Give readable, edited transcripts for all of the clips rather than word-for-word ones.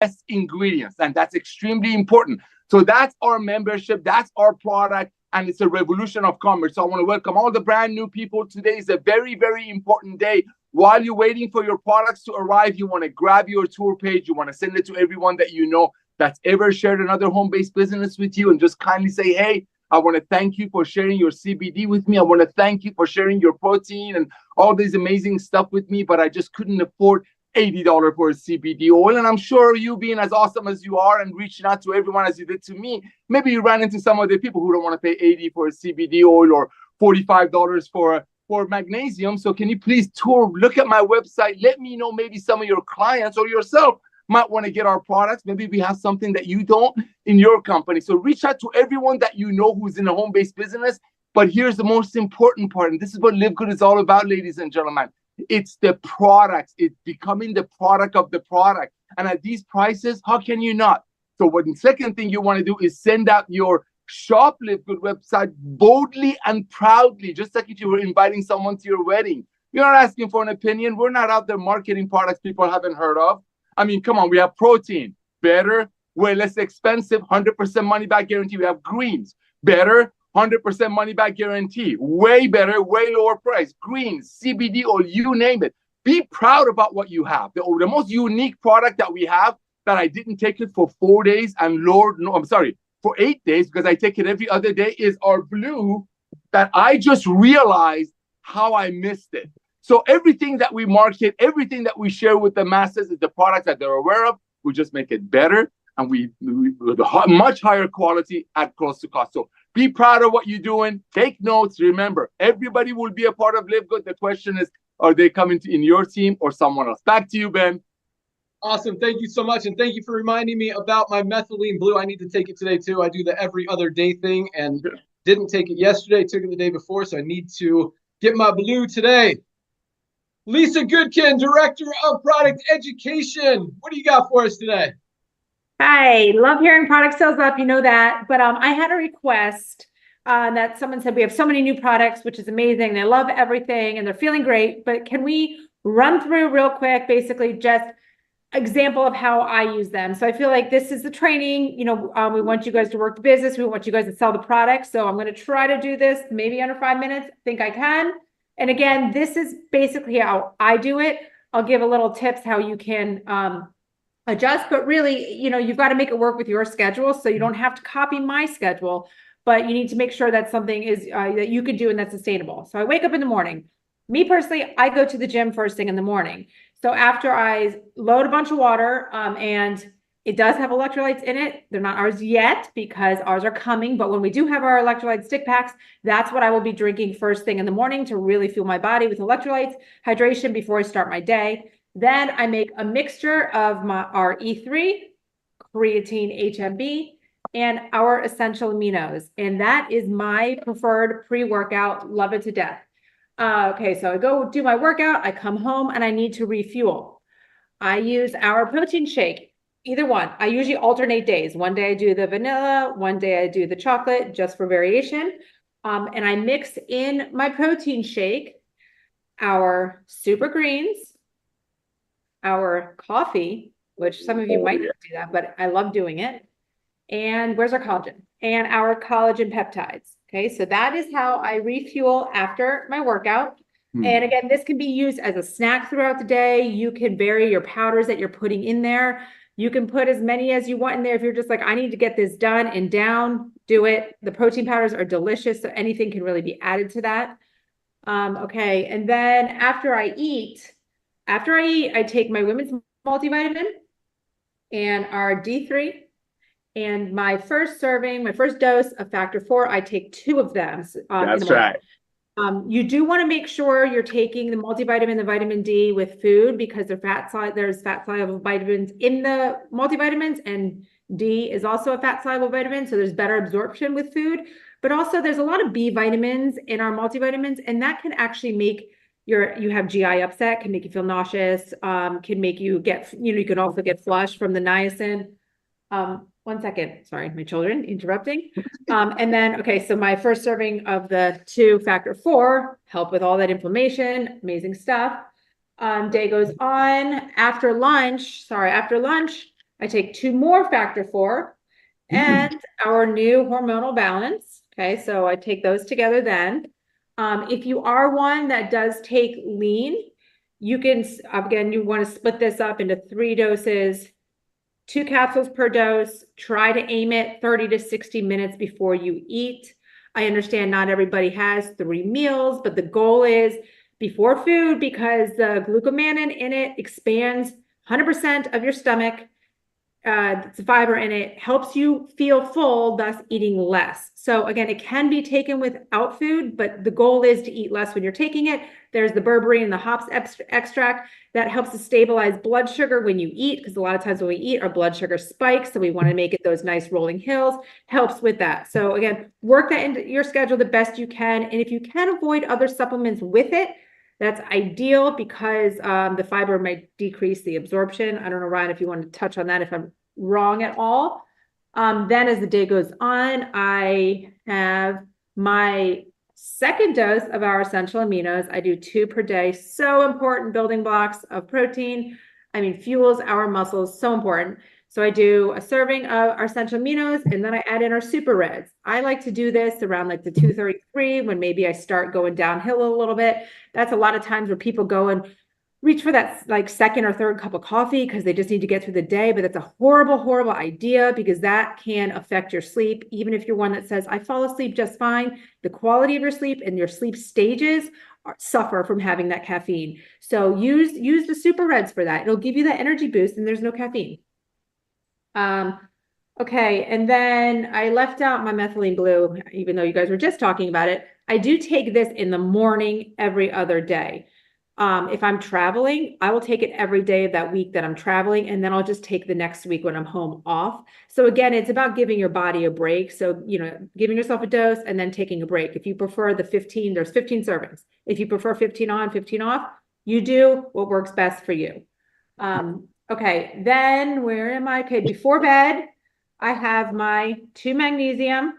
best ingredients, and that's extremely important. So that's our membership, that's our product, and it's a revolution of commerce. So I want to welcome all the brand new people. Today is a very, very important day. While you're waiting for your products to arrive, you want to grab your tour page. You want to send it to everyone that you know that's ever shared another home-based business with you, and just kindly say, hey, I want to thank you for sharing your CBD with me. I want to thank you for sharing your protein and all this amazing stuff with me, but I just couldn't afford $80 for a CBD oil. And I'm sure you, being as awesome as you are and reaching out to everyone as you did to me, maybe you ran into some other people who don't want to pay $80 for a CBD oil or $45 for magnesium. So can you please look at my website, let me know, maybe some of your clients or yourself might want to get our products. Maybe we have something that you don't in your company. So reach out to everyone that you know who's in a home-based business. But here's the most important part, and this is what Livegood is all about, ladies and gentlemen. It's the products. It's becoming the product of the product. And at these prices, how can you not? So what the second thing you want to do is send out your Shop Livegood website boldly and proudly, just like if you were inviting someone to your wedding. You're not asking for an opinion. We're not out there marketing products people haven't heard of. I mean, come on, we have protein, better, way less expensive, 100% money back guarantee. We have greens, better, 100% money back guarantee, way better, way lower price, greens, CBD oil, you name it. Be proud about what you have. The most unique product that we have that I didn't take it for 4 days and for 8 days because I take it every other day is our blue that I just realized how I missed it. So everything that we market, everything that we share with the masses is the product that they're aware of. We just make it better and we with a much higher quality at close to cost. So be proud of what you're doing. Take notes. Remember, everybody will be a part of Livegood. The question is, are they coming in your team or someone else? Back to you, Ben. Awesome. Thank you so much. And thank you for reminding me about my methylene blue. I need to take it today too. I do the every other day thing and didn't take it yesterday, took it the day before. So I need to get my blue today. Lisa Goodkin, Director of Product Education. What do you got for us today? Hi, love hearing product sales up, you know that. But I had a request that someone said we have so many new products, which is amazing. They love everything and they're feeling great. But can we run through real quick, basically just example of how I use them? So I feel like this is the training. We want you guys to work the business. We want you guys to sell the product. So I'm going to try to do this maybe under 5 minutes. I think I can. And again, this is basically how I do it. I'll give a little tips how you can adjust, but really, you've got to make it work with your schedule. So you don't have to copy my schedule, but you need to make sure that something is that you could do and that's sustainable. So I wake up in the morning. Me personally, I go to the gym first thing in the morning. So after I load a bunch of water, and it does have electrolytes in it. They're not ours yet because ours are coming. But when we do have our electrolyte stick packs, that's what I will be drinking first thing in the morning to really fuel my body with electrolytes, hydration before I start my day. Then I make a mixture of our E3, creatine, HMB, and our essential aminos. And that is my preferred pre-workout. Love it to death. Okay, so I go do my workout. I come home and I need to refuel. I use our protein shake. Either one. I usually alternate days. One day I do the vanilla, one day I do the chocolate, just for variation. And I mix in my protein shake, our super greens, our coffee, which some of you might not do that, but I love doing it. And where's our collagen? And our collagen peptides. Okay, so that is how I refuel after my workout. And again, this can be used as a snack throughout the day. You can vary your powders that you're putting in there. You can put as many as you want in there. If you're just like, I need to get this done and down, do it. The protein powders are delicious, so anything can really be added to that. Okay, and then after I eat, I take my women's multivitamin and our D3 and my first dose of Factor 4, I take 2 of them. That's right. You do want to make sure you're taking the multivitamin, the vitamin D with food because there's fat soluble vitamins in the multivitamins, and D is also a fat soluble vitamin. So there's better absorption with food, but also there's a lot of B vitamins in our multivitamins, and that can actually make you have GI upset, can make you feel nauseous, can make you get, you can also get flush from the niacin. 1 second. Sorry, my children interrupting. And then, okay, so my first serving of the 2 Factor 4 help with all that inflammation, amazing stuff. Day goes on. After lunch, I take 2 more factor 4 and our new hormonal balance. Okay, so I take those together then. If you are one that does take lean, you can, again, you want to split this up into 3 doses, 2 capsules per dose. Try to aim it 30 to 60 minutes before you eat. I understand not everybody has 3 meals, but the goal is before food, because the glucomannan in it expands 100% of your stomach. The fiber in it helps you feel full, thus eating less. So again, it can be taken without food, but the goal is to eat less when you're taking it. There's the berberine and the hops extract that helps to stabilize blood sugar when you eat, because a lot of times when we eat, our blood sugar spikes. So we want to make it those nice rolling hills, helps with that. So again, work that into your schedule the best you can. And if you can avoid other supplements with it, that's ideal, because the fiber might decrease the absorption. I don't know, Ryan, if you want to touch on that, if I'm wrong at all. Then as the day goes on, I have my second dose of our essential aminos. I do 2 per day. So important building blocks of protein. I mean, fuels our muscles, so important. So I do a serving of our essential aminos, and then I add in our super reds. I like to do this around like the 2:33, when maybe I start going downhill a little bit. That's a lot of times where people go and reach for that like second or third cup of coffee because they just need to get through the day. But that's a horrible, horrible idea, because that can affect your sleep. Even if you're one that says, I fall asleep just fine, the quality of your sleep and your sleep stages suffer from having that caffeine. So use the super reds for that. It'll give you that energy boost, and there's no caffeine. Okay, and then I left out my methylene blue, even though you guys were just talking about it. I do take this in the morning every other day. If I'm traveling, I will take it every day of that week that I'm traveling, and then I'll just take the next week when I'm home off. So again, it's about giving your body a break. So, giving yourself a dose and then taking a break. If you prefer the 15, there's 15 servings. If you prefer 15 on, 15 off, you do what works best for you. Okay, then where am I? Okay, before bed, I have my 2 magnesium,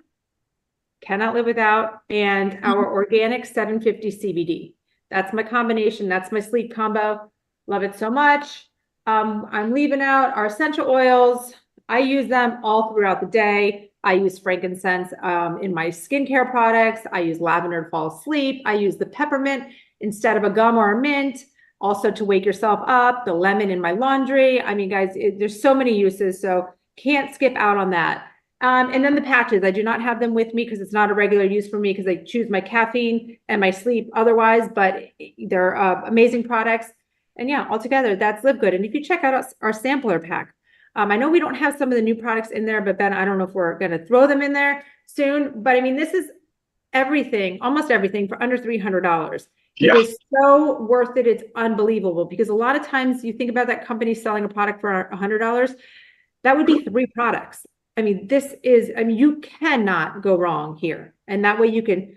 cannot live without, and our organic 750 CBD. That's my combination. That's my sleep combo. Love it so much. I'm leaving out our essential oils. I use them all throughout the day. I use frankincense in my skincare products. I use lavender to fall asleep. I use the peppermint instead of a gum or a mint, also to wake yourself up. The lemon in my laundry. I mean, guys, there's so many uses, so can't skip out on that. And then the patches, I do not have them with me because it's not a regular use for me, because I choose my caffeine and my sleep otherwise, but they're amazing products. And yeah, altogether, that's Livegood. And if you check out our sampler pack, I know we don't have some of the new products in there, but Ben, I don't know if we're going to throw them in there soon, but I mean, this is everything, almost everything for under $300. Yeah. It is so worth it. It's unbelievable, because a lot of times you think about that company selling a product for $100, that would be 3 products. I mean, you cannot go wrong here. And that way you can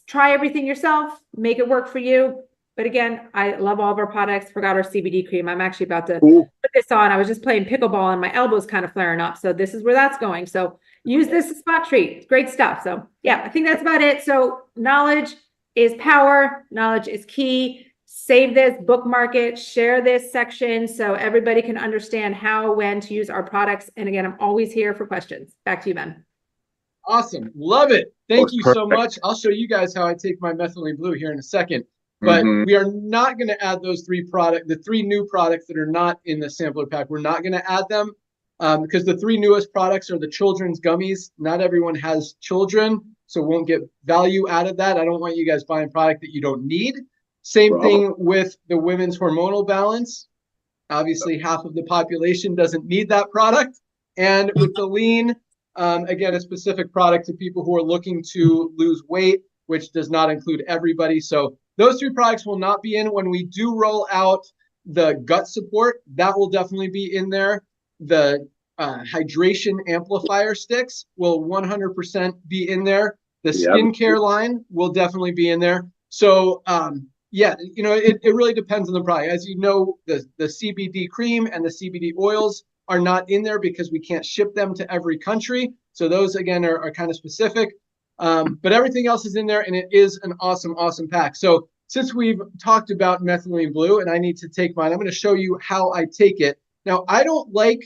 try everything yourself, make it work for you. But again, I love all of our products. Forgot our CBD cream. I'm actually about to put this on. I was just playing pickleball and my elbow's kind of flaring up. So this is where that's going. So use this as a spot treat. It's great stuff. So yeah, I think that's about it. So knowledge is power. Knowledge is key. Save this, bookmark it, share this section so everybody can understand how, when to use our products. And again, I'm always here for questions. Back to you, Ben. Awesome. Love it. Thank you so much. I'll show you guys how I take my methylene blue here in a second. But we are not going to add those 3 the 3 new products that are not in the sampler pack. We're not going to add them because the 3 newest products are the children's gummies. Not everyone has children, so won't get value out of that. I don't want you guys buying product that you don't need. Same thing with the women's hormonal balance. Obviously, half of the population doesn't need that product. And with the lean, again, a specific product to people who are looking to lose weight, which does not include everybody. So those 3 products will not be in. When we do roll out the gut support, that will definitely be in there. The hydration amplifier sticks will 100% be in there. The skincare line will definitely be in there. So, yeah, it really depends on the product. As you know, the CBD cream and the CBD oils are not in there because we can't ship them to every country. So those, again, are kind of specific. But everything else is in there, and it is an awesome, awesome pack. So since we've talked about methylene blue and I need to take mine, I'm going to show you how I take it. Now, I don't like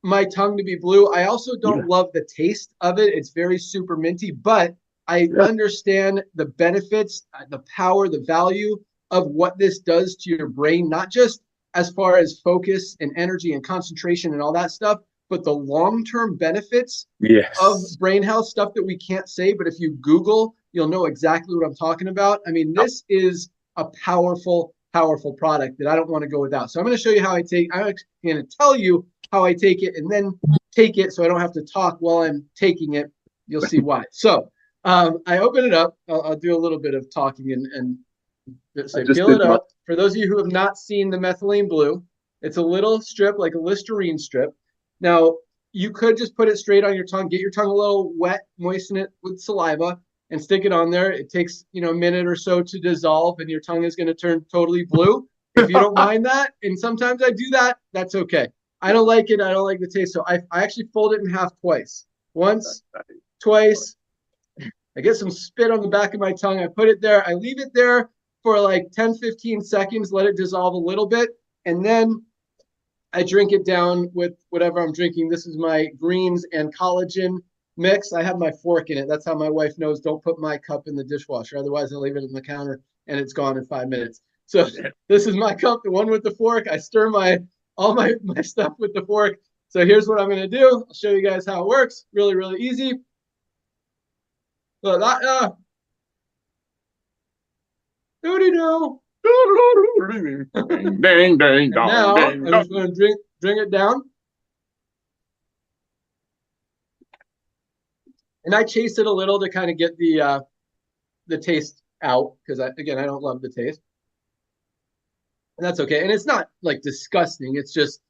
my tongue to be blue. I also don't Yeah. love the taste of it. It's very super minty, but I Yeah. understand the benefits, the power, the value of what this does to your brain, not just as far as focus and energy and concentration and all that stuff, but the long-term benefits of Yes. brain health, stuff that we can't say, but if you Google, you'll know exactly what I'm talking about. I mean, this is a powerful, powerful product that I don't want to go without. So I'm going to show you how I'm going to tell you how I take it and then take it so I don't have to talk while I'm taking it. You'll see why. So I open it up. I'll do a little bit of talking and I say, just peel it did my. up. For those of you who have not seen the methylene blue, it's a little strip like a Listerine strip. Now, you could just put it straight on your tongue, get your tongue a little wet, moisten it with saliva, and stick it on there. It takes, a minute or so to dissolve, and your tongue is going to turn totally blue. If you don't mind that, and sometimes I do that, that's okay. I don't like it. I don't like the taste. So I actually fold it in half twice. Once, twice. I get some spit on the back of my tongue. I put it there. I leave it there for like 10, 15 seconds, let it dissolve a little bit. And then I drink it down with whatever I'm drinking. This is my greens and collagen mix. I have my fork in it. That's how my wife knows don't put my cup in the dishwasher. Otherwise, I leave it on the counter and it's gone in 5 minutes. So this is my cup, the one with the fork. I stir all my stuff with the fork. So here's what I'm going to do. I'll show you guys how it works. Really, really easy. So that, doody-doo. Ding, ding, dong, Now ding, I'm dong. just going to drink it down. And I chase it a little to kind of get the taste out because again, I don't love the taste. And that's okay. And it's not like disgusting. It's just,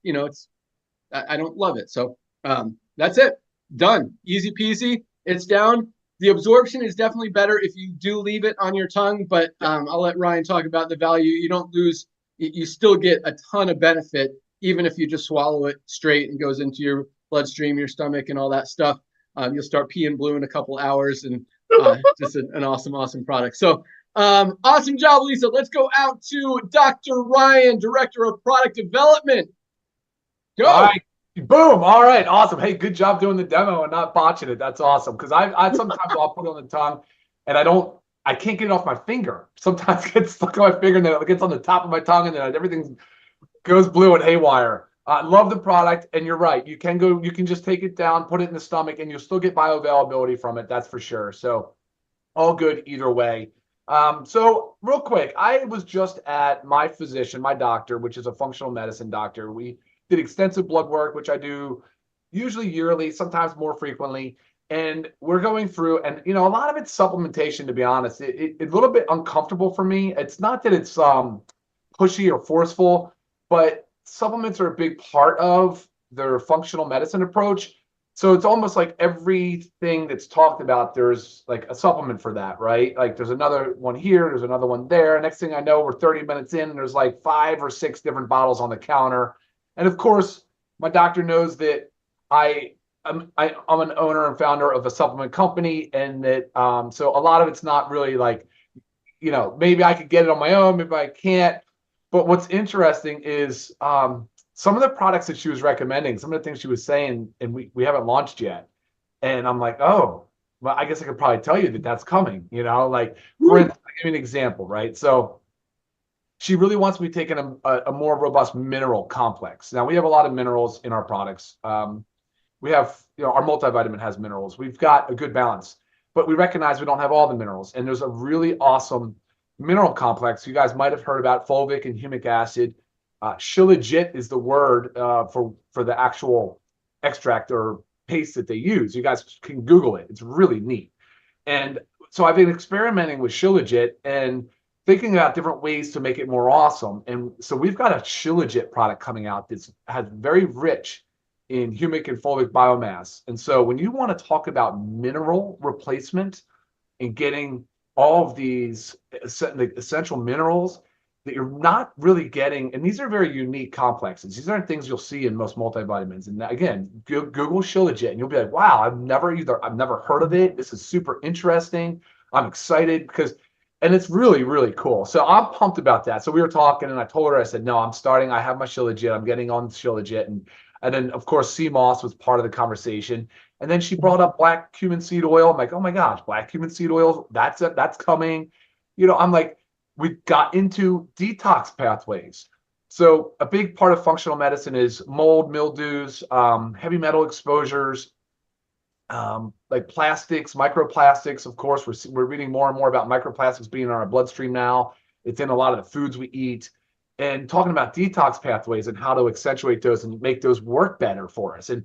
I don't love it. So that's it. Done. Easy peasy. It's down. The absorption is definitely better if you do leave it on your tongue, but I'll let Ryan talk about the value. You don't lose, you still get a ton of benefit, even if you just swallow it straight and goes into your bloodstream, your stomach, and all that stuff. You'll start peeing blue in a couple hours, and just an awesome, awesome product. So awesome job, Lisa. Let's go out to Dr. Ryan, Director of Product Development. Go. All right. Boom. All right. Awesome. Hey, good job doing the demo and not botching it. That's awesome. Because I sometimes I'll put it on the tongue and I can't get it off my finger. Sometimes it gets stuck on my finger and then it gets on the top of my tongue and then everything goes blue and haywire. I love the product. And you're right. You can just take it down, put it in the stomach, and you'll still get bioavailability from it. That's for sure. So all good either way. So real quick, I was just at my physician, my doctor, which is a functional medicine doctor. We did extensive blood work, which I do usually yearly, sometimes more frequently. And we're going through, and a lot of it's supplementation, to be honest. It's a little bit uncomfortable for me. It's not that it's pushy or forceful, but supplements are a big part of their functional medicine approach. So it's almost like everything that's talked about, there's like a supplement for that, right? Like there's another one here, there's another one there. Next thing I know, we're 30 minutes in, and there's like 5 or 6 different bottles on the counter. And of course, my doctor knows that I'm an owner and founder of a supplement company, and that so a lot of it's not really like, maybe I could get it on my own, maybe I can't. But what's interesting is some of the products that she was recommending, some of the things she was saying, and we haven't launched yet. And I'm like, oh, well, I guess I could probably tell you that that's coming. Like for instance, I'll give you an example, right? So she really wants me taking a more robust mineral complex. Now, we have a lot of minerals in our products. We have, our multivitamin has minerals. We've got a good balance, but we recognize we don't have all the minerals. And there's a really awesome mineral complex. You guys might have heard about fulvic and humic acid. Shilajit is the word for the actual extract or paste that they use. You guys can Google it. It's really neat. And so I've been experimenting with Shilajit and thinking about different ways to make it more awesome. And so we've got a Shilajit product coming out that's very rich in humic and fulvic biomass. And so when you want to talk about mineral replacement and getting all of these essential minerals that you're not really getting, and these are very unique complexes. These aren't things you'll see in most multivitamins. And again, Google Shilajit and you'll be like, wow, I've never heard of it. This is super interesting. I'm excited and it's really, really cool. So I'm pumped about that. So we were talking and I told her, I said, no, I have my Shilajit. I'm getting on Shilajit. And And then, of course, sea moss was part of the conversation. And then she brought up black cumin seed oil. I'm like, oh my gosh, black cumin seed oil, that's it, that's coming. I'm like, we got into detox pathways. So a big part of functional medicine is mold, mildews, heavy metal exposures, like plastics, microplastics. Of course, we're reading more and more about microplastics being in our bloodstream now. It's in a lot of the foods we eat, and talking about detox pathways and how to accentuate those and make those work better for us. And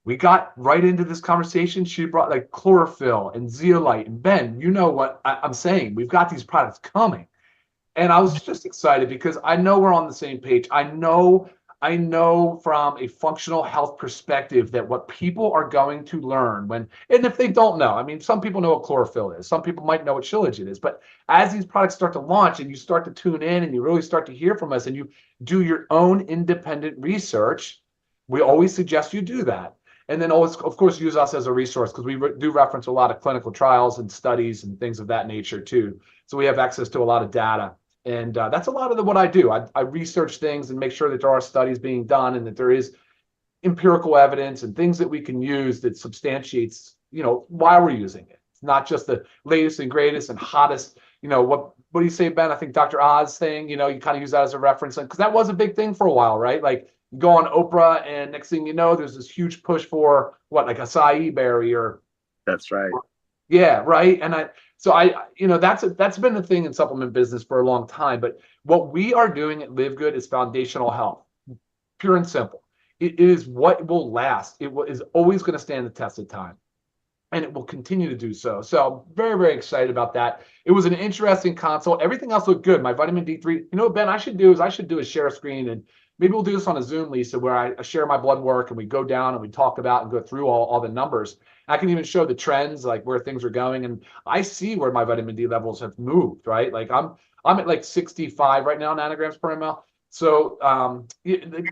we got right into this conversation. She brought like chlorophyll and zeolite. And Ben, you know what I'm saying? We've got these products coming. And I was just excited because I know we're on the same page. I know from a functional health perspective that what people are going to learn and if they don't know, I mean, some people know what chlorophyll is. Some people might know what shilajit is. But as these products start to launch and you start to tune in and you really start to hear from us and you do your own independent research, we always suggest you do that. And then always, of course, use us as a resource because we do reference a lot of clinical trials and studies and things of that nature too. So we have access to a lot of data. And that's a lot of what I do. I research things and make sure that there are studies being done and that there is empirical evidence and things that we can use that substantiates, why we're using it. It's not just the latest and greatest and hottest, what do you say, Ben? I think Dr. Oz thing, you kind of use that as a reference because that was a big thing for a while, right? Like you go on Oprah and next thing you know, there's this huge push for like acai berry or. That's right. Yeah, right. And that's been the thing in supplement business for a long time. But what we are doing at Livegood is foundational health, pure and simple. It is what will last. Is always going to stand the test of time, and it will continue to do so. So I'm very, very excited about that. It was an interesting consult. Everything else looked good. My vitamin D3. What, Ben, I should do is share a screen, and maybe we'll do this on a Zoom, Lisa, where I share my blood work and we go down and we talk about and go through all the numbers. I can even show the trends, like where things are going. And I see where my vitamin D levels have moved, right? Like I'm at like 65 right now, nanograms per ml. So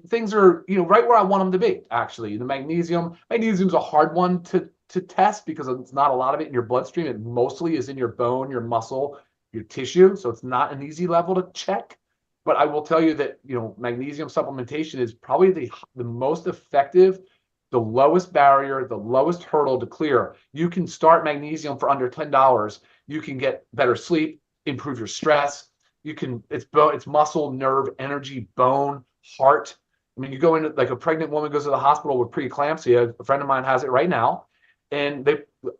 things are, right where I want them to be, actually. The magnesium's a hard one to test because it's not a lot of it in your bloodstream. It mostly is in your bone, your muscle, your tissue. So it's not an easy level to check. But I will tell you that, magnesium supplementation is probably the most effective, the lowest barrier, the lowest hurdle to clear. You can start magnesium for under $10. You can get better sleep, improve your stress. It's muscle, nerve, energy, bone, heart. I mean, you go into like a pregnant woman goes to the hospital with preeclampsia. A friend of mine has it right now, and they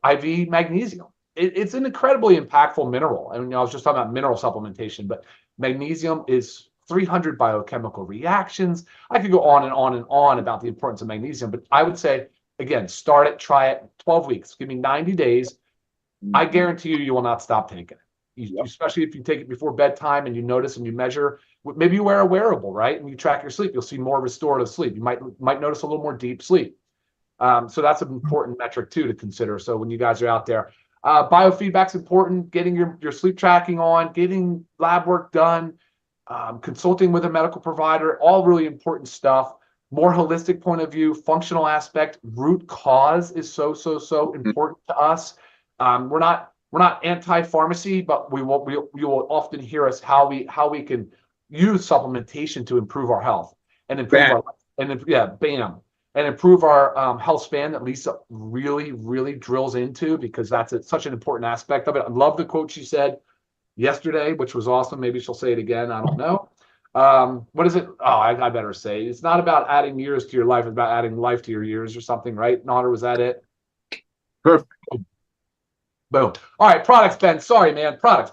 IV magnesium. It's an incredibly impactful mineral. I mean, I was just talking about mineral supplementation, but magnesium is 300 biochemical reactions. I could go on and on and on about the importance of magnesium, but I would say, again, start it, try it, 12 weeks, give me 90 days. I guarantee you will not stop taking it. Especially if you take it before bedtime and you notice and you measure. Maybe you wear a wearable, right? And you track your sleep, you'll see more restorative sleep. You might notice a little more deep sleep. So that's an important metric too to consider. So when you guys are out there, biofeedback's important, getting your sleep tracking on, getting lab work done, consulting with a medical provider, all really important stuff. More holistic point of view, functional aspect, root cause is so important to us. We're not anti-pharmacy, but you will often hear us how we can use supplementation to improve our health and improve improve our health span that Lisa really, really drills into because that's such an important aspect of it. I love the quote she said yesterday, which was awesome. Maybe she'll say it again. I don't know. What is it? Oh, I better say it's not about adding years to your life. It's about adding life to your years or something, right? Nodder, was that it? Perfect. Boom. All right, products, Ben. Sorry, man. Products.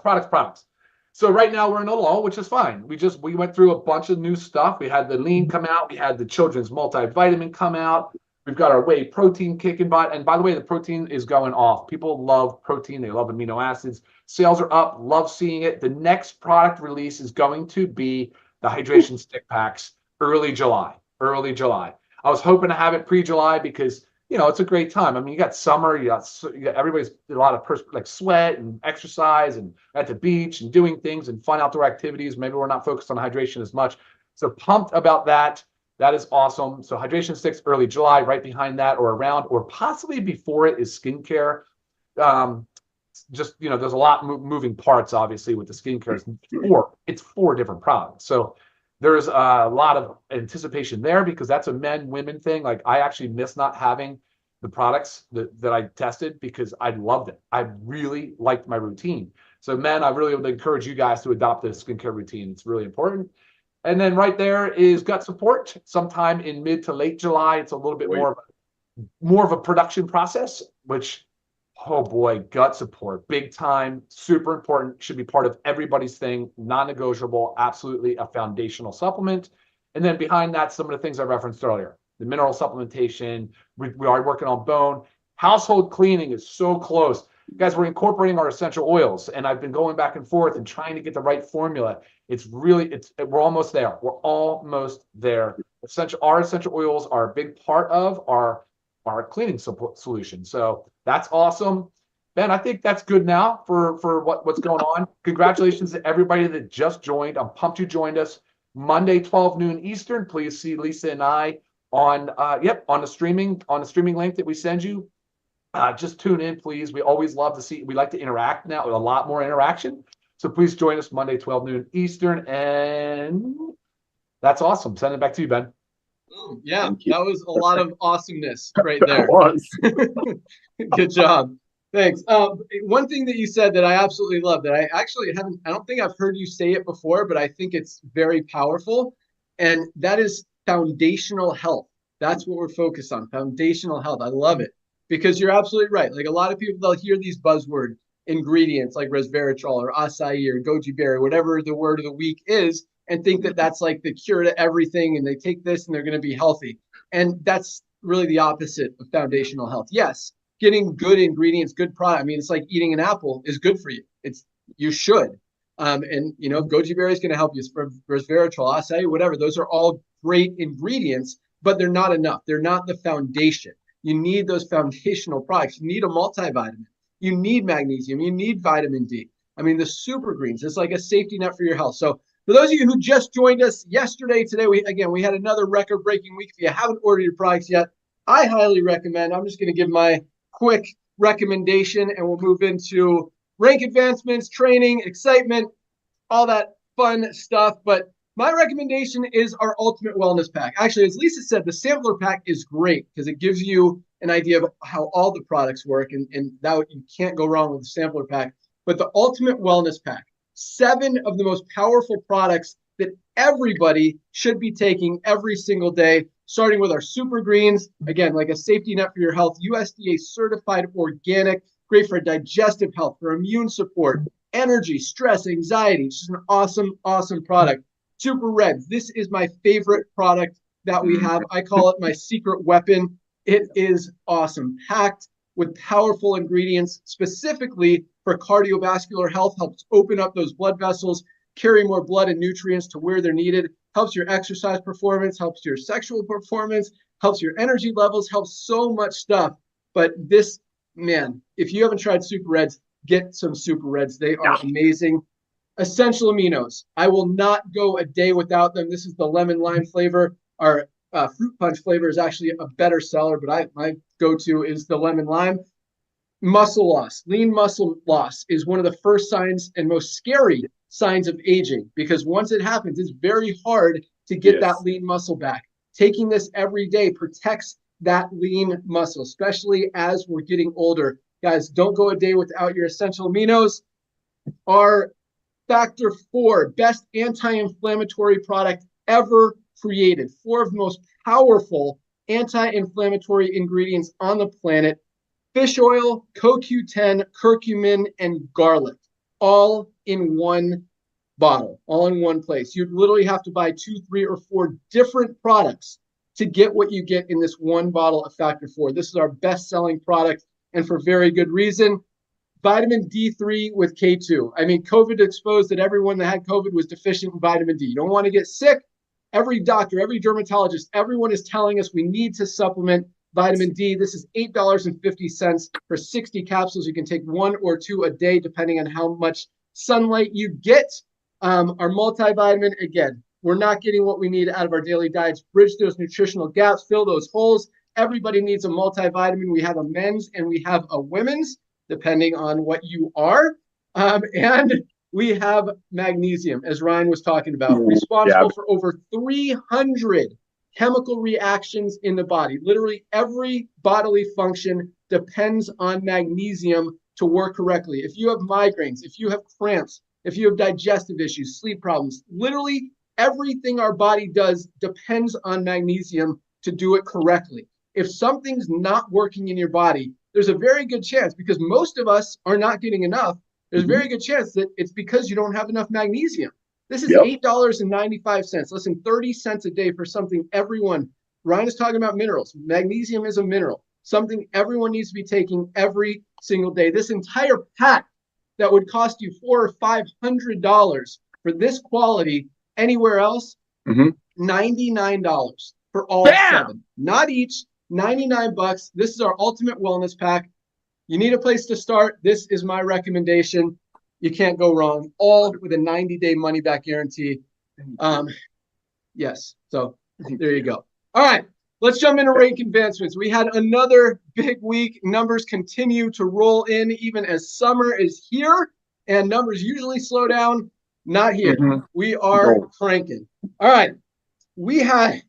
So right now we're in a lull, which is fine. We went through a bunch of new stuff. We had the lean come out. We had the children's multivitamin come out. We've got our whey protein kicking butt. And by the way, the protein is going off. People love protein. They love amino acids. Sales are up. Love seeing it. The next product release is going to be the hydration stick packs early July. I was hoping to have it pre-July because it's a great time. I mean, you got summer, you got everybody's a lot of like sweat and exercise and at the beach and doing things and fun outdoor activities. Maybe we're not focused on hydration as much. So pumped about that. That is awesome. So hydration sticks early July, right behind that or around or possibly before it is skincare. There's a lot moving parts, obviously, with the skincare. It's 4 different products. So there's a lot of anticipation there because that's a men-women thing. Like I actually miss not having the products that I tested because I loved it. I really liked my routine. So men, I really would encourage you guys to adopt this skincare routine. It's really important. And then right there is gut support. Sometime in mid to late July, it's a little bit more of a production process, which, oh boy, gut support, big time, super important, should be part of everybody's thing, non-negotiable, absolutely a foundational supplement. And then behind that, some of the things I referenced earlier, the mineral supplementation, we are working on bone. Household cleaning is so close. Guys, we're incorporating our essential oils, and I've been going back and forth and trying to get the right formula. We're almost there. We're almost there. Our essential oils are a big part of our cleaning support solution. So that's awesome. Ben, I think that's good now for what's going on. Congratulations to everybody that just joined. I'm pumped you joined us. Monday, 12 noon Eastern. Please see Lisa and I on the streaming link that we send you. Just tune in, please. We always love to see. We like to interact now, with a lot more interaction. So please join us Monday, 12 noon Eastern. And that's awesome. Send it back to you, Ben. Yeah, that was a lot of awesomeness right there. Was. Good job. Thanks. One thing that you said that I absolutely love that I don't think I've heard you say it before, but I think it's very powerful. And that is foundational health. That's what we're focused on, foundational health. I love it because you're absolutely right. Like a lot of people, they'll hear these buzzword ingredients like resveratrol or acai or goji berry, whatever the word of the week is, and think that that's like the cure to everything. And they take this and they're going to be healthy. And that's really the opposite of foundational health. Yes, getting good ingredients, good product. I mean, it's like eating an apple is good for you. You should. And you know, goji berry is going to help you. Resveratrol, acai, whatever. Those are all great ingredients, but they're not enough. They're not the foundation. You need those foundational products. You need a multivitamin. You need magnesium. You need vitamin D. I mean, the super greens, it's like a safety net for your health. So for those of you who just joined us yesterday, today, we had another record-breaking week. If you haven't ordered your products yet, I highly recommend. I'm just going to give my quick recommendation, and we'll move into rank advancements, training, excitement, all that fun stuff. But my recommendation is our Ultimate Wellness Pack. Actually, as Lisa said, the sampler pack is great because it gives you an idea of how all the products work, and that you can't go wrong with the sampler pack. But the Ultimate Wellness Pack, 7 of the most powerful products that everybody should be taking every single day, starting with our super greens, again, like a safety net for your health, USDA certified organic, great for digestive health, for immune support, energy, stress, anxiety. It's just an awesome, awesome product. Super Reds. This is my favorite product that we have. I call it my secret weapon. It is awesome, packed with powerful ingredients specifically for cardiovascular health, helps open up those blood vessels, carry more blood and nutrients to where they're needed, helps your exercise performance, helps your sexual performance, helps your energy levels, helps so much stuff. But this, man, if you haven't tried Super Reds, get some Super Reds. They are amazing. Essential aminos. I will not go a day without them. This is the lemon lime flavor. Our fruit punch flavor is actually a better seller, but my go-to is the lemon lime. Muscle loss, lean muscle loss is one of the first signs and most scary signs of aging, because once it happens, it's very hard to get that lean muscle back. Taking this every day protects that lean muscle, especially as we're getting older. Guys, don't go a day without your essential aminos. Our Factor 4, best anti-inflammatory product ever created. 4 of the most powerful anti-inflammatory ingredients on the planet. Fish oil, CoQ10, curcumin, and garlic, all in one bottle, all in one place. You'd literally have to buy 2, 3, or 4 different products to get what you get in this one bottle of Factor 4. This is our best-selling product, and for very good reason. Vitamin D3 with K2. I mean, COVID exposed that everyone that had COVID was deficient in vitamin D. You don't want to get sick. Every doctor, every dermatologist, everyone is telling us we need to supplement vitamin D. This is $8.50 for 60 capsules. You can take 1 or 2 a day, depending on how much sunlight you get. Our multivitamin, again, we're not getting what we need out of our daily diets. Bridge those nutritional gaps, fill those holes. Everybody needs a multivitamin. We have a men's and we have a women's, depending on what you are. And we have magnesium, as Ryan was talking about, responsible for over 300 chemical reactions in the body. Literally every bodily function depends on magnesium to work correctly. If you have migraines, if you have cramps, if you have digestive issues, sleep problems, literally everything our body does depends on magnesium to do it correctly. If something's not working in your body, there's a very good chance, because most of us are not getting enough, there's a very good chance that it's because you don't have enough magnesium. This is $8.95, less than 30 cents a day for something everyone, Ryan is talking about minerals. Magnesium is a mineral, something everyone needs to be taking every single day. This entire pack that would cost you $400 or $500 for this quality anywhere else, $99 for all 7. Not each, 99 bucks. This is our ultimate wellness pack. You need a place to start. This is my recommendation. You can't go wrong. All with a 90-day money-back guarantee. Yes. So there you go. All right. Let's jump into rank advancements. We had another big week. Numbers continue to roll in even as summer is here, and numbers usually slow down. Not here. We are cranking. All right. We had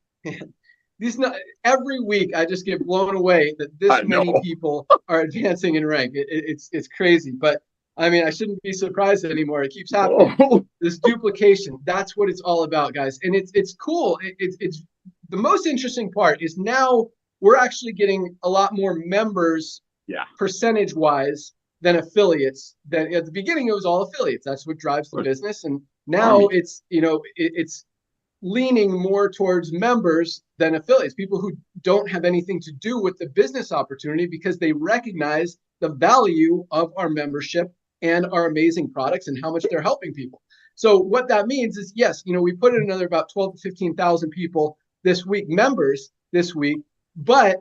these. Every week I just get blown away that this many people are advancing in rank. It's crazy, but I mean, I shouldn't be surprised anymore. It keeps happening. This duplication, that's what it's all about, guys. And it's cool. It's the most interesting part is now we're actually getting a lot more members percentage wise than affiliates. Then at the beginning it was all affiliates. That's what drives the business. And now it's, you know, it's leaning more towards members than affiliates, people who don't have anything to do with the business opportunity because they recognize the value of our membership and our amazing products and how much they're helping people. So what that means is, yes, you know, we put in another about 12 to 15,000 people this week, members this week, but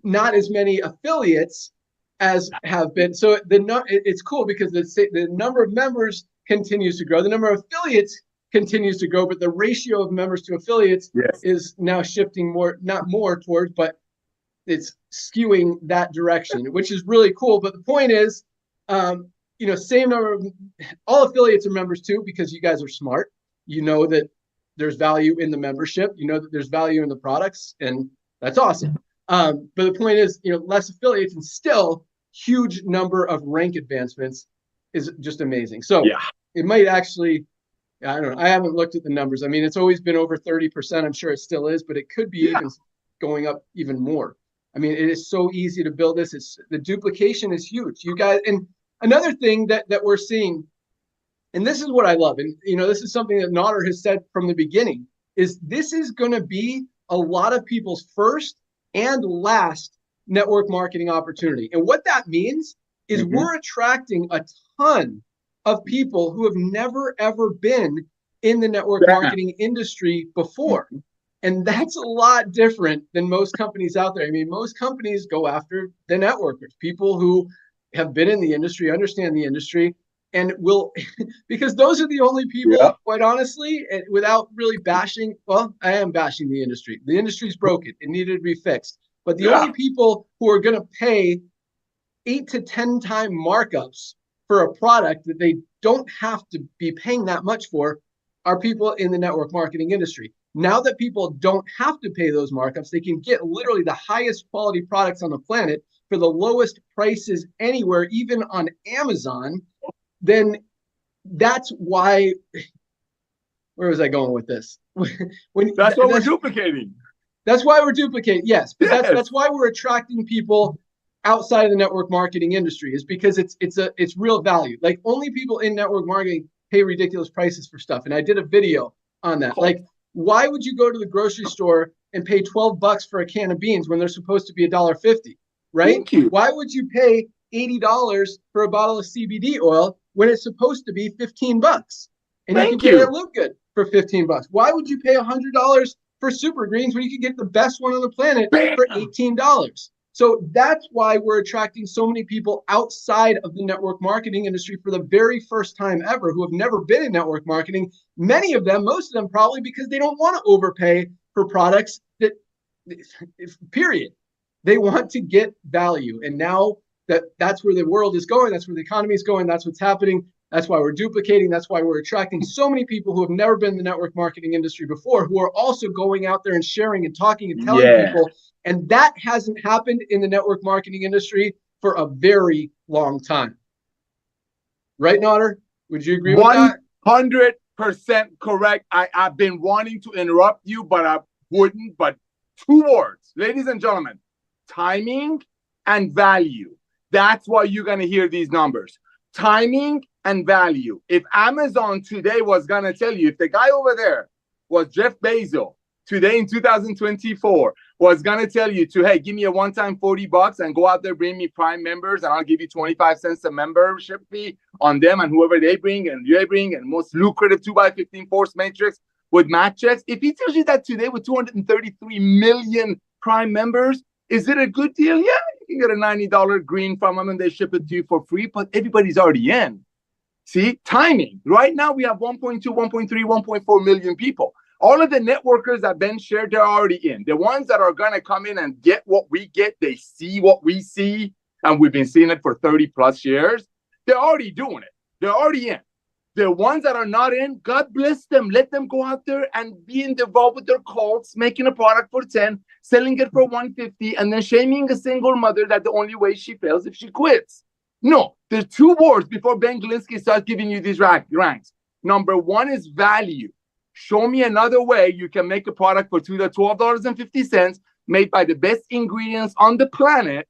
not as many affiliates as have been. So it's cool because the number of members continues to grow. The number of affiliates continues to grow, but the ratio of members to affiliates is now shifting more, not more towards, but it's skewing that direction, which is really cool. But the point is, you know, same number of, all affiliates are members too, because you guys are smart. You know that there's value in the membership. You know that there's value in the products, and that's awesome. But the point is, you know, less affiliates and still huge number of rank advancements is just amazing. So it might actually, I don't know. I haven't looked at the numbers. I mean, it's always been over 30%. I'm sure it still is, but it could be even going up even more. I mean, it is so easy to build this. The duplication is huge. You guys, and another thing that we're seeing, and this is what I love, and you know, this is something that Nodder has said from the beginning, is this is going to be a lot of people's first and last network marketing opportunity. And what that means is we're attracting a ton of people who have never, ever been in the network marketing industry before. And that's a lot different than most companies out there. I mean, most companies go after the networkers, people who have been in the industry, understand the industry, and will, because those are the only people, quite honestly, and without really bashing, well, I am bashing the industry. The industry's broken. It needed to be fixed. But the only people who are going to pay 8 to 10 time markups for a product that they don't have to be paying that much for are people in the network marketing industry. Now that people don't have to pay those markups, they can get literally the highest quality products on the planet for the lowest prices anywhere, even on Amazon. Then that's why, where was I going with this? That's why we're duplicating. That's why we're duplicating, yes. But that's why we're attracting people outside of the network marketing industry, is because it's real value. Like, only people in network marketing pay ridiculous prices for stuff. And I did a video on that. Like, why would you go to the grocery store and pay $12 for a can of beans when they're supposed to be $1.50, right? Thank you. Why would you pay $80 for a bottle of CBD oil when it's supposed to be $15? And you can get it at Livegood for $15. Why would you pay $100 for Super Greens when you could get the best one on the planet for $18? So that's why we're attracting so many people outside of the network marketing industry for the very first time ever, who have never been in network marketing. Many of them, most of them probably because they don't want to overpay for products that, period. They want to get value. And now that's where the world is going, that's where the economy is going, that's what's happening. That's why we're duplicating. That's why we're attracting so many people who have never been in the network marketing industry before, who are also going out there and sharing and talking and telling people. And that hasn't happened in the network marketing industry for a very long time. Right, Nader? Would you agree with that? 100% correct. I've been wanting to interrupt you, but I wouldn't. But 2 words, ladies and gentlemen, timing and value. That's why you're going to hear these numbers. Timing and value. If Amazon today was going to tell you, if the guy over there was Jeff Bezos today in 2024 was going to tell you to, hey, give me a one-time $40 and go out there, bring me Prime members, and I'll give you 25 cents a membership fee on them and whoever they bring and most lucrative 2x15 force matrix with match checks. If he tells you that today with 233 million Prime members, is it a good deal? Yeah, you can get a $90 green from them and they ship it to you for free, but everybody's already in. See, timing. Right now we have 1.2, 1.3, 1.4 million people. All of the networkers that Ben shared, they're already in. The ones that are going to come in and get what we get, they see what we see, and we've been seeing it for 30 plus years. They're already doing it. They're already in. The ones that are not in, God bless them. Let them go out there and be involved with their cults, making a product for 10, selling it for 150, and then shaming a single mother that the only way she fails if she quits. No, there's 2 words before Ben Glinsky starts giving you these ranks. Number 1 is value. Show me another way you can make a product for $12.50 made by the best ingredients on the planet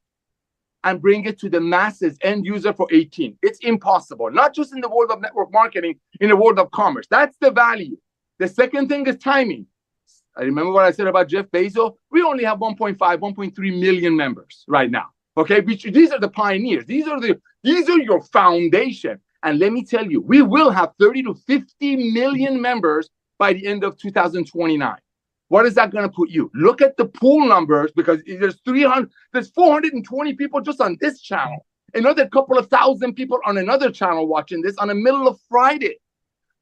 and bring it to the masses end user for 18. It's impossible, not just in the world of network marketing, in the world of commerce. That's the value. The second thing is timing. I remember what I said about Jeff Bezos. We only have 1.5, 1.3 million members right now. Okay, these are the pioneers. These are your foundation. And let me tell you, we will have 30 to 50 million members by the end of 2029. What is that going to put you? Look at the pool numbers, because there's 420 people just on this channel. Another couple of thousand people on another channel watching this on the middle of Friday.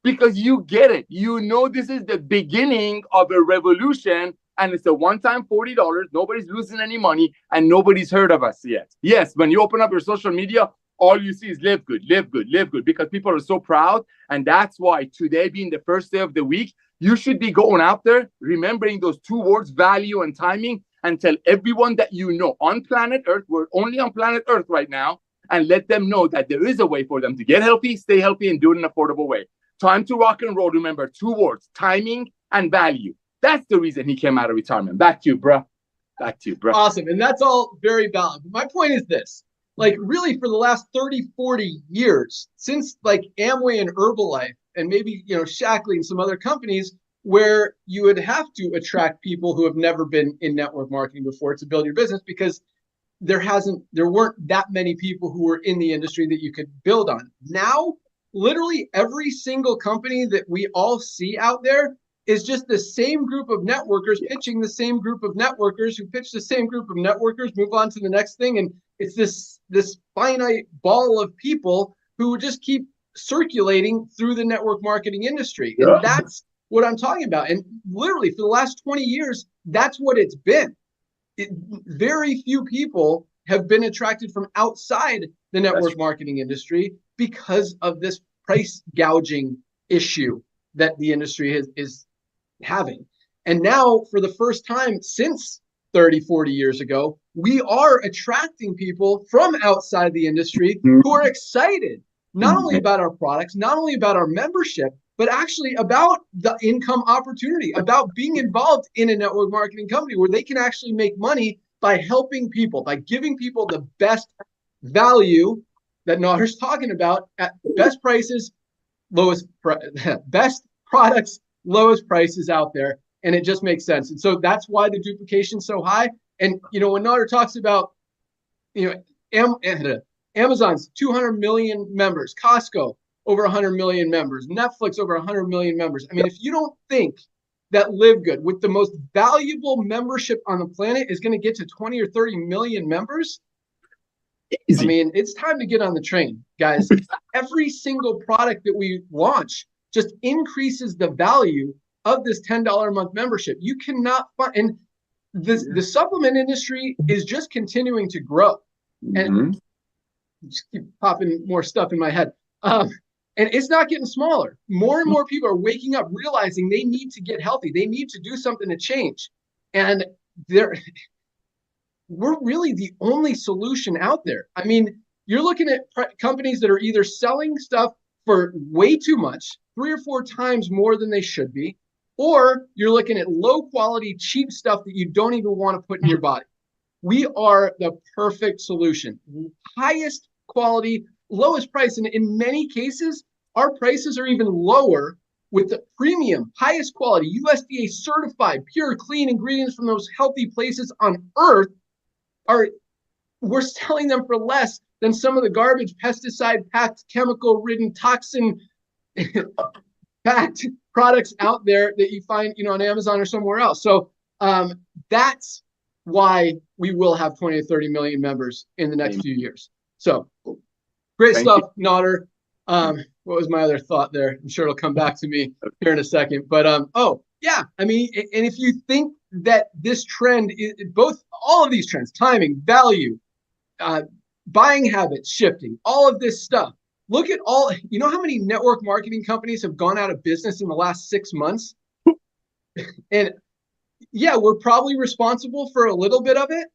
Because you get it. You know this is the beginning of a revolution, and it's a one-time $40. Nobody's losing any money, and nobody's heard of us yet. Yes, when you open up your social media, all you see is live good, live good, live good, because people are so proud. And that's why today being the first day of the week, you should be going out there, remembering those 2 words, value and timing, and tell everyone that you know on planet Earth, we're only on planet Earth right now, and let them know that there is a way for them to get healthy, stay healthy, and do it in an affordable way. Time to rock and roll. Remember 2 words, timing and value. That's the reason he came out of retirement. Back to you, bro. Back to you, bro. Awesome. And that's all very valid. But my point is this. Like, really, for the last 30, 40 years, since like Amway and Herbalife and maybe, Shackley and some other companies, where you would have to attract people who have never been in network marketing before to build your business, because there weren't that many people who were in the industry that you could build on. Now, literally every single company that we all see out there is just the same group of networkers pitching the same group of networkers who pitch the same group of networkers, move on to the next thing. And it's this finite ball of people who just keep circulating through the network marketing industry. Yeah. And that's what I'm talking about. And literally for the last 20 years, that's what it's been. Very few people have been attracted from outside the network marketing industry because of this price gouging issue that the industry is having. And now, for the first time since 30, 40 years ago, we are attracting people from outside the industry who are excited, not only about our products, not only about our membership, but actually about the income opportunity, about being involved in a network marketing company where they can actually make money by helping people, by giving people the best value that Nader's talking about at best prices, best products, lowest prices out there. And it just makes sense. And so that's why the duplication is so high. And, when Nader talks about, Amazon's 200 million members, Costco, over 100 million members, Netflix, over 100 million members. I mean, if you don't think that Livegood, with the most valuable membership on the planet, is going to get to 20 or 30 million members, easy. I mean, it's time to get on the train, guys. Every single product that we launch just increases the value of this $10 a month membership. You cannot find, and the supplement industry is just continuing to grow. And just keep popping more stuff in my head. And it's not getting smaller. More and more people are waking up, realizing they need to get healthy. They need to do something to change. And we're really the only solution out there. I mean, you're looking at companies that are either selling stuff for way too much, 3 or 4 times more than they should be, or you're looking at low quality, cheap stuff that you don't even want to put in your body. We are the perfect solution. Highest quality, lowest price. And in many cases, our prices are even lower with the premium, highest quality, USDA certified, pure, clean ingredients from those healthy places on earth. We're selling them for less than some of the garbage, pesticide-packed, chemical-ridden, toxin-packed products out there that you find, on Amazon or somewhere else. So that's why we will have 20 to 30 million members in the next few years. So great stuff, Nodder. What was my other thought there? I'm sure it'll come back to me here in a second. But yeah, I mean, and if you think that this trend is all of these trends, timing, value, buying habits shifting, all of this stuff. Look at how many network marketing companies have gone out of business in the last 6 months? And yeah, we're probably responsible for a little bit of it,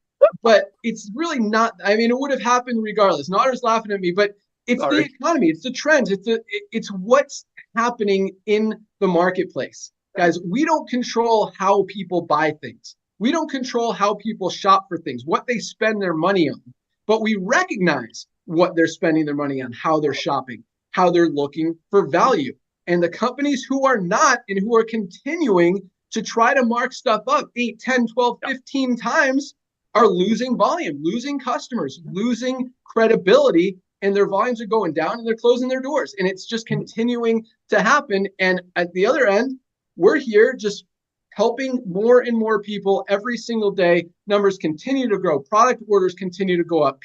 but it's really not. I mean, it would have happened regardless. Nodder's laughing at me, but it's the economy, it's the trends, it's what's happening in the marketplace. Guys, we don't control how people buy things. We don't control how people shop for things, what they spend their money on, but we recognize what they're spending their money on, how they're shopping, how they're looking for value. And the companies who are not and who are continuing to try to mark stuff up 8, 10, 12, 15 times are losing volume, losing customers, losing credibility, and their volumes are going down and they're closing their doors. And it's just continuing to happen. And at the other end, we're here just helping more and more people every single day. Numbers continue to grow. Product orders continue to go up.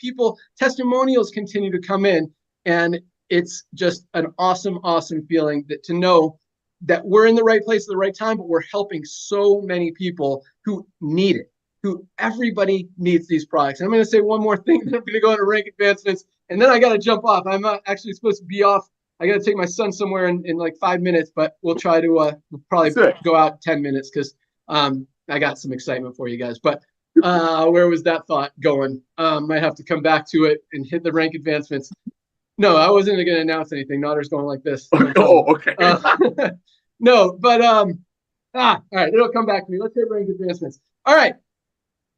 Testimonials continue to come in. And it's just an awesome, awesome feeling to know that we're in the right place at the right time, but we're helping so many people who need it, who everybody needs these products. And I'm going to say one more thing, then I'm going to go into rank advancements, and then I got to jump off. I'm not actually supposed to be off. I got to take my son somewhere in like 5 minutes, but we'll try to we'll probably go out 10 minutes because I got some excitement for you guys. But where was that thought going? Might have to come back to it and hit the rank advancements. No, I wasn't going to announce anything. Nodder's going like this. Oh, okay. No, but all right, it'll come back to me. Let's hit rank advancements. All right.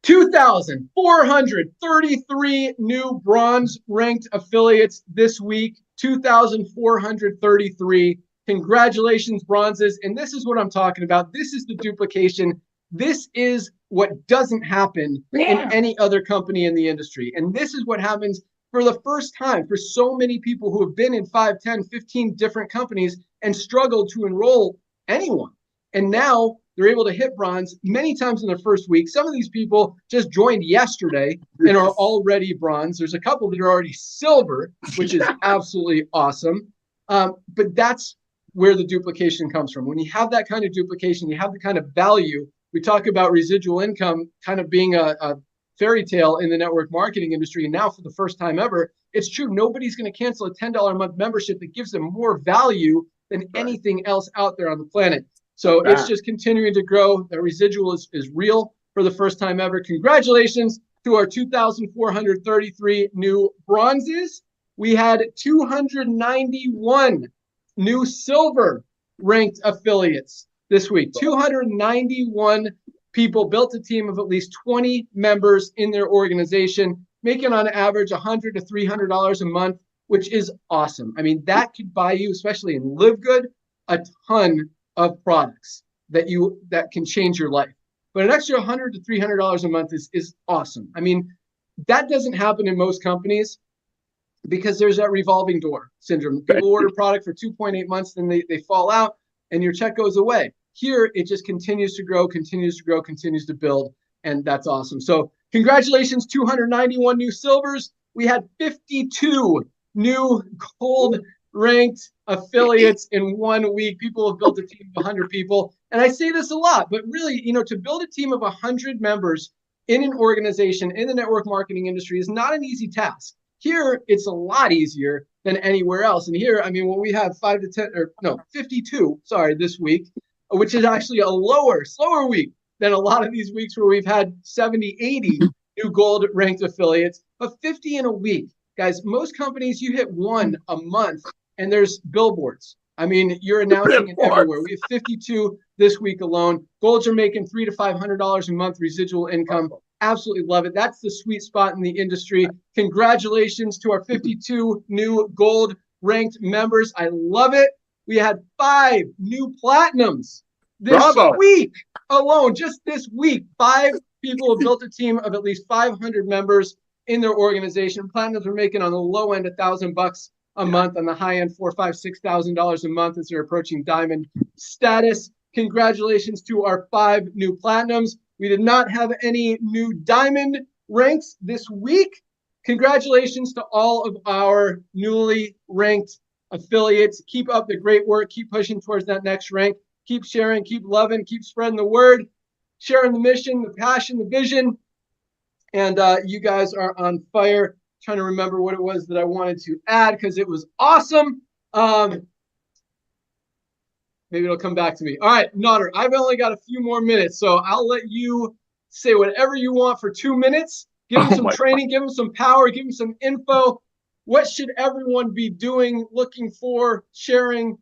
2,433 new bronze ranked affiliates this week. 2,433. Congratulations, bronzes. And this is what I'm talking about. This is the duplication. This is what doesn't happen in any other company in the industry. And this is what happens for the first time for so many people who have been in 5, 10, 15 different companies and struggled to enroll anyone. And now they're able to hit bronze many times in their first week. Some of these people just joined yesterday and are already bronze. There's a couple that are already silver, which is absolutely awesome. But that's where the duplication comes from. When you have that kind of duplication, you have the kind of value. We talk about residual income kind of being a fairy tale in the network marketing industry. And now for the first time ever, it's true. Nobody's going to cancel a $10 a month membership that gives them more value than anything else out there on the planet. So it's just continuing to grow. The residual is real for the first time ever. Congratulations to our 2,433 new bronzes. We had 291 new silver ranked affiliates this week. 291 people built a team of at least 20 members in their organization, making on average $100 to $300 a month, which is awesome. I mean, that could buy you, especially in Livegood, a ton of products that can change your life. But an extra $100 to $300 a month is awesome. I mean, that doesn't happen in most companies because there's that revolving door syndrome. People order product for 2.8 months, then they fall out and your check goes away. Here, it just continues to grow, continues to grow, continues to build, and that's awesome. So congratulations, 291 new silvers. We had 52 new gold ranked affiliates in 1 week. People have built a team of 100 people. And I say this a lot, but really, to build a team of 100 members in an organization in the network marketing industry is not an easy task. Here, it's a lot easier than anywhere else. And here, I mean, when we have 52, sorry, this week, which is actually a slower week than a lot of these weeks where we've had 70, 80 new gold ranked affiliates, but 50 in a week. Guys, most companies, you hit one a month and there's billboards. I mean, you're announcing it everywhere. We have 52 this week alone. Golds are making $300 to $500 a month residual income. Absolutely love it. That's the sweet spot in the industry. Congratulations to our 52 new gold ranked members. I love it. We had 5 new platinums this week alone. Just this week, 5 people have built a team of at least 500 members in their organization. Platinums are making on the low end $1,000 a month, on the high end $4,000, $5,000, $6,000 a month as they're approaching diamond status. Congratulations to our 5 new platinums. We did not have any new diamond ranks this week. Congratulations to all of our newly ranked affiliates. Keep up the great work. Keep pushing towards that next rank. Keep sharing, keep loving, keep spreading the word, sharing the mission, the passion, the vision. And you guys are on fire. Trying to remember what it was that I wanted to add because it was awesome. Maybe it'll come back to me. All right, Nodder, I've only got a few more minutes, so I'll let you say whatever you want for 2 minutes. Give them some training, give them some power, give them some info. What should everyone be doing, looking for, sharing?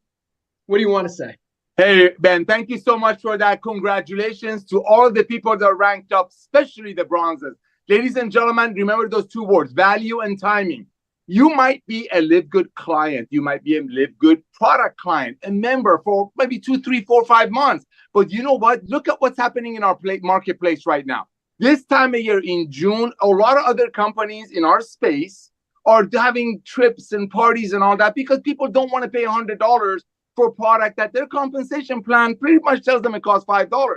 What do you want to say? Hey, Ben, thank you so much for that. Congratulations to all the people that are ranked up, especially the bronzes. Ladies and gentlemen, remember those 2 words, value and timing. You might be a Livegood client. You might be a Livegood product client, a member for maybe 2, 3, 4, 5 months. But you know what? Look at what's happening in our marketplace right now. This time of year in June, a lot of other companies in our space are having trips and parties and all that because people don't want to pay $100 for a product that their compensation plan pretty much tells them it costs $5.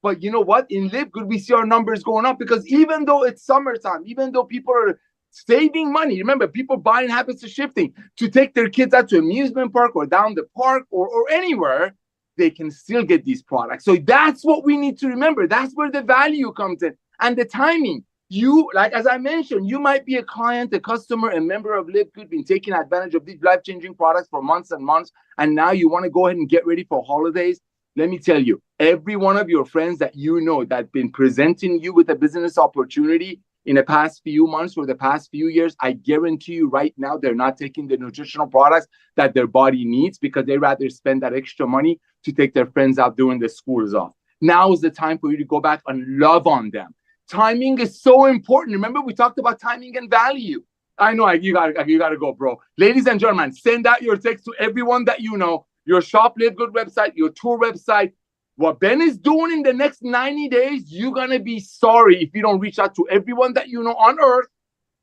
But you know what? In Livegood, we see our numbers going up because even though it's summertime, even though people are saving money, remember, people buying habits are shifting to take their kids out to amusement park or down the park or anywhere, they can still get these products. So that's what we need to remember. That's where the value comes in and the timing. You, like, as I mentioned, you might be a client, a customer, a member of Livegood, been taking advantage of these life-changing products for months and months, and now you want to go ahead and get ready for holidays. Let me tell you, every one of your friends that you know that been presenting you with a business opportunity in the past few months or the past few years, I guarantee you right now, they're not taking the nutritional products that their body needs because they rather spend that extra money to take their friends out during the schools off. Now is the time for you to go back and love on them. Timing is so important. Remember, we talked about timing and value. I know you gotta go, bro. Ladies and gentlemen, send out your text to everyone that you know, your Shop Livegood website, your tour website. What Ben is doing in the next 90 days, you're going to be sorry if you don't reach out to everyone that you know on earth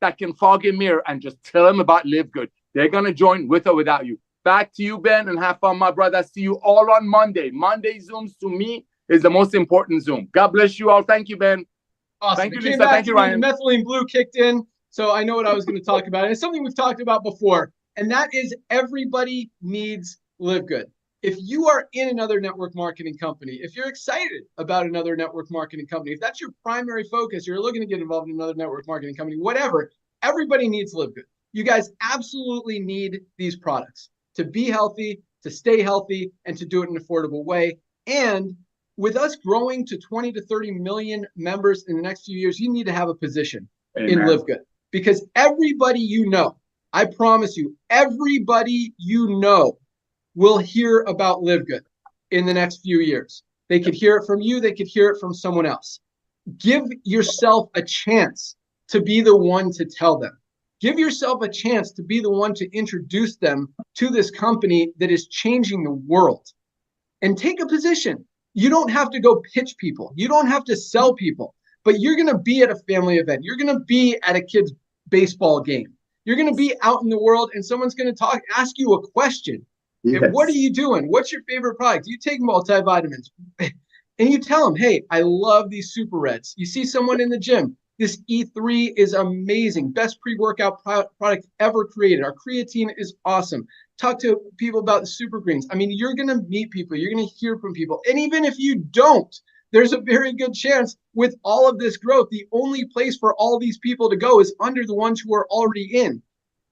that can fog a mirror and just tell them about Livegood. They're going to join with or without you. Back to you, Ben, and have fun, my brother. See you all on Monday. Monday Zooms to me is the most important Zoom. God bless you all. Thank you, Ben. Awesome. Thank you, Lisa. Thank you, Ryan. Methylene Blue kicked in, so I know what I was going to talk about. And it's something we've talked about before, and that is everybody needs Livegood. If you are in another network marketing company, if you're excited about another network marketing company, if that's your primary focus, you're looking to get involved in another network marketing company, whatever, everybody needs Livegood. You guys absolutely need these products to be healthy, to stay healthy, and to do it in an affordable way. And with us growing to 20 to 30 million members in the next few years, you need to have a position in Livegood because everybody you know, I promise you, everybody you know will hear about Livegood in the next few years. They could hear it from you. They could hear it from someone else. Give yourself a chance to be the one to tell them. Give yourself a chance to be the one to introduce them to this company that is changing the world. And take a position. You don't have to go pitch people. You don't have to sell people. But you're going to be at a family event. You're going to be at a kid's baseball game. You're going to be out in the world and someone's going to ask you a question. Yes. What are you doing? What's your favorite product? You take multivitamins and you tell them, hey, I love these Super Reds. You see someone in the gym. This E3 is amazing. Best pre-workout product ever created. Our creatine is awesome. Talk to people about the Super Greens. I mean, you're going to meet people. You're going to hear from people. And even if you don't, there's a very good chance with all of this growth, the only place for all these people to go is under the ones who are already in.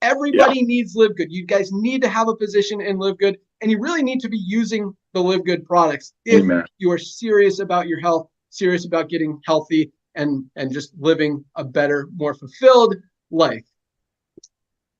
Everybody needs Livegood. You guys need to have a position in Livegood, and you really need to be using the Livegood products if you are serious about your health, serious about getting healthy, and just living a better, more fulfilled life.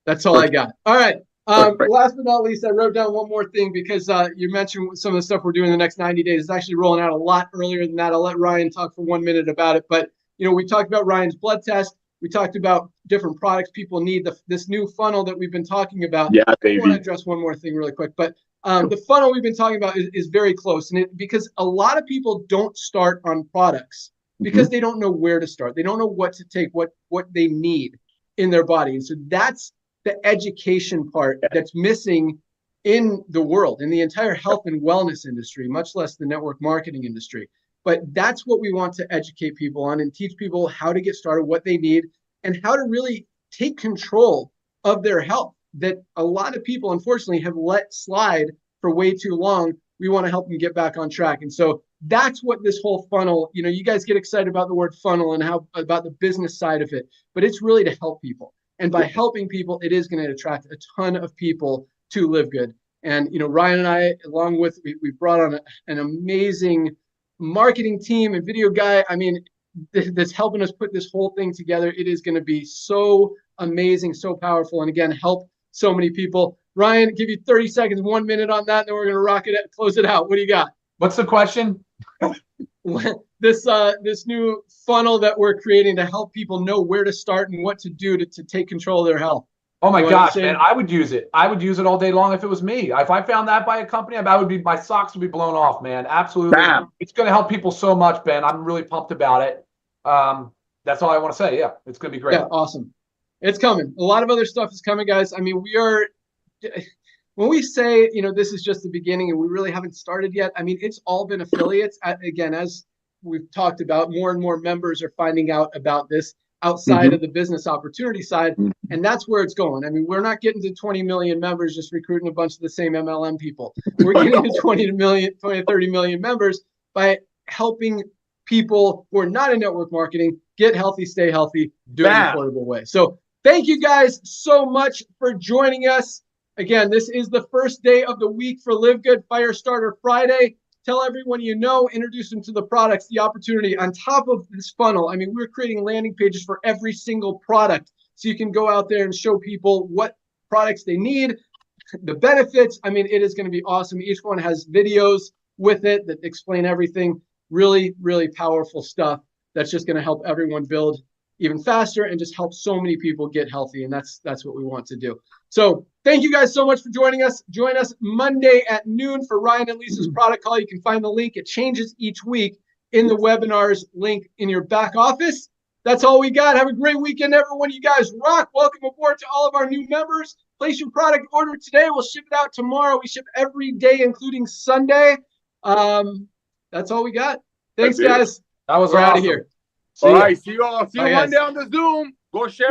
That's all I got. All right. Last but not least, I wrote down one more thing because you mentioned some of the stuff we're doing in the next 90 days. It's actually rolling out a lot earlier than that. I'll let Ryan talk for 1 minute about it. But, you know, we talked about Ryan's blood test. We talked about different products people need. This new funnel that we've been talking about. Yeah, baby. I want to address one more thing really quick. But the funnel we've been talking about is very close. And because a lot of people don't start on products because they don't know where to start. They don't know what to take, what they need in their body. And so that's the education part that's missing in the world, in the entire health and wellness industry, much less the network marketing industry. But that's what we want to educate people on and teach people how to get started, what they need, and how to really take control of their health that a lot of people, unfortunately, have let slide for way too long. We want to help them get back on track. And so that's what this whole funnel, you know, you guys get excited about the word funnel and how about the business side of it, but it's really to help people. And by helping people, it is going to attract a ton of people to Livegood. And, you know, Ryan and I, along with, we brought on an amazing marketing team and video guy. I mean, that's helping us put this whole thing together. It is going to be so amazing, so powerful. And again, help so many people. Ryan, give you 30 seconds, 1 minute on that. Then we're going to rock it, close it out. What do you got? What's the question? This new funnel that we're creating to help people know where to start and what to do to take control of their health. Oh my gosh, man, I would use it. I would use it all day long if it was me. If I found that by a company, my socks would be blown off, man. Absolutely. Bam. It's going to help people so much, Ben. I'm really pumped about it. That's all I want to say. Yeah, it's going to be great. Yeah, awesome. It's coming. A lot of other stuff is coming, guys. I mean, when we say, you know, this is just the beginning and we really haven't started yet, I mean, it's all been affiliates. Again, as we've talked about, more and more members are finding out about this outside of the business opportunity side. And that's where it's going. I mean, we're not getting to 20 million members just recruiting a bunch of the same MLM people. We're getting to 20 to 30 million members by helping people who are not in network marketing get healthy, stay healthy, do it in an affordable way. So thank you guys so much for joining us. Again, this is the first day of the week for Livegood, Firestarter Friday. Tell everyone you know, introduce them to the products, the opportunity on top of this funnel. I mean, we're creating landing pages for every single product. So you can go out there and show people what products they need, the benefits. I mean, it is going to be awesome. Each one has videos with it that explain everything. Really, really powerful stuff that's just going to help everyone build even faster and just help so many people get healthy. And that's what we want to do. So thank you guys so much for joining us. Join us Monday at noon for Ryan and Lisa's product call. You can find the link. It changes each week in the webinars link in your back office. That's all we got. Have a great weekend, everyone. You guys rock. Welcome aboard to all of our new members. Place your product order today. We'll ship it out tomorrow. We ship every day, including Sunday. That's all we got. Thanks, guys. That was We're awesome. out of here. All right. See you all. See you Monday on the Zoom. Go share it.